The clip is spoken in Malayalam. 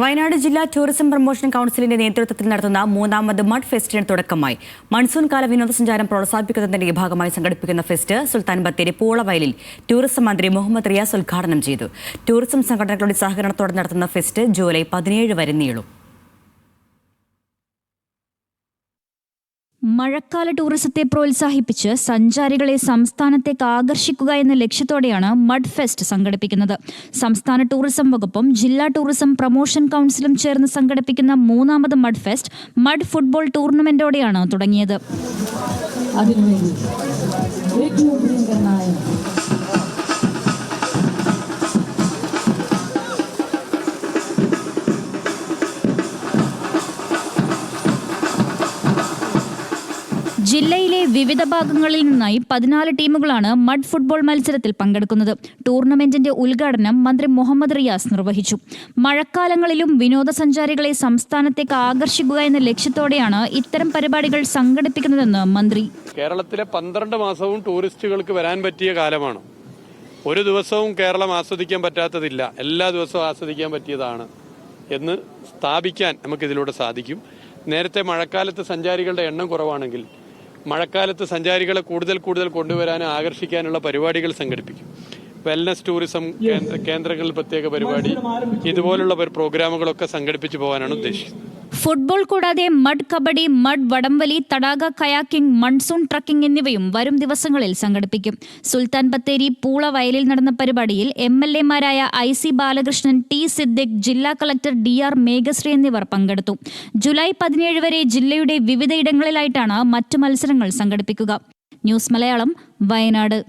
വയനാട് ജില്ലാ ടൂറിസം പ്രൊമോഷൻ കൗൺസിലിന്റെ നേതൃത്വത്തിൽ നടത്തുന്ന മൂന്നാമത് മഡ് ഫെസ്റ്റിന് തുടക്കമായി. മൺസൂൺ കാല വിനോദസഞ്ചാരം പ്രോത്സാഹിപ്പിക്കുന്നതിന്റെ ഭാഗമായി സംഘടിപ്പിക്കുന്ന ഫെസ്റ്റ് സുൽത്താൻ ബത്തേരി പൂളവയലിൽ ടൂറിസം മന്ത്രി മുഹമ്മദ് റിയാസ് ഉദ്ഘാടനം ചെയ്തു. ടൂറിസം സംഘടനകളുടെ സഹകരണത്തോടെ നടത്തുന്ന ഫെസ്റ്റ് ജൂലൈ 17 വരെ നീളും. മഴക്കാല ടൂറിസത്തെ പ്രോത്സാഹിപ്പിച്ച് സഞ്ചാരികളെ സംസ്ഥാനത്തേക്ക് ആകർഷിക്കുക എന്ന ലക്ഷ്യത്തോടെയാണ് മഡ് ഫെസ്റ്റ് സംഘടിപ്പിക്കുന്നത്. സംസ്ഥാന ടൂറിസം വകുപ്പും ജില്ലാ ടൂറിസം പ്രൊമോഷൻ കൗൺസിലും ചേർന്ന് സംഘടിപ്പിക്കുന്ന മൂന്നാമത് മഡ് ഫെസ്റ്റ് മഡ് ഫുട്ബോൾ ടൂർണമെന്റോടെയാണ് തുടങ്ങിയത്. ജില്ലയിലെ വിവിധ ഭാഗങ്ങളിൽ നിന്നായി 14 ടീമുകളാണ് മഡ് ഫുട്ബോൾ മത്സരത്തിൽ പങ്കെടുക്കുന്നത്. ടൂർണമെന്റിന്റെ ഉദ്ഘാടനം മന്ത്രി മുഹമ്മദ് റിയാസ് നിർവഹിച്ചു. മഴക്കാലങ്ങളിലും വിനോദസഞ്ചാരികളെ സംസ്ഥാനത്തേക്ക് ആകർഷിക്കുക എന്ന ലക്ഷ്യത്തോടെയാണ് ഇത്തരം പരിപാടികൾ സംഘടിപ്പിക്കുന്നതെന്ന് മന്ത്രി. കേരളത്തിലെ 12 മാസവും ടൂറിസ്റ്റുകൾക്ക് വരാൻ പറ്റിയ കാലമാണ്. ഒരു ദിവസവും കേരളം ആസ്വദിക്കാൻ പറ്റാത്തതില്ല, എല്ലാ ദിവസവും ആസ്വദിക്കാൻ പറ്റിയതാണ് എന്ന് സ്ഥാപിക്കാൻ നമുക്കിതിലൂടെ സാധിക്കും. നേരത്തെ മഴക്കാലത്ത് സഞ്ചാരികളുടെ എണ്ണം കുറവാണെങ്കിൽ മഴക്കാലത്ത് സഞ്ചാരികളെ കൂടുതൽ കൊണ്ടുവരാനും ആകർഷിക്കാനുള്ള പരിപാടികൾ സംഘടിപ്പിക്കും. വെൽനസ് ടൂറിസം കേന്ദ്രങ്ങളിൽ പ്രത്യേക പരിപാടി, ഇതുപോലുള്ള പ്രോഗ്രാമുകളൊക്കെ സംഘടിപ്പിച്ചു പോകാനാണ് ഉദ്ദേശിക്കുന്നത്. ഫുട്ബോൾ കൂടാതെ മഡ് കബഡി, മഡ് വടംവലി, തടാക കയാക്കിംഗ്, മൺസൂൺ ട്രക്കിംഗ് എന്നിവയും വരും ദിവസങ്ങളിൽ സംഘടിപ്പിക്കും. സുൽത്താൻ ബത്തേരി പൂളവയലിൽ നടന്ന പരിപാടിയിൽ MLA-മാരായ IC ബാലകൃഷ്ണൻ, T സിദ്ദിഖ്, ജില്ലാ കളക്ടർ DR മേഘശ്രീ എന്നിവർ പങ്കെടുത്തു. ജൂലൈ 17 വരെ ജില്ലയുടെ വിവിധയിടങ്ങളിലായിട്ടാണ് മറ്റു മത്സരങ്ങൾ സംഘടിപ്പിക്കുക. ന്യൂസ് മലയാളം, വയനാട്.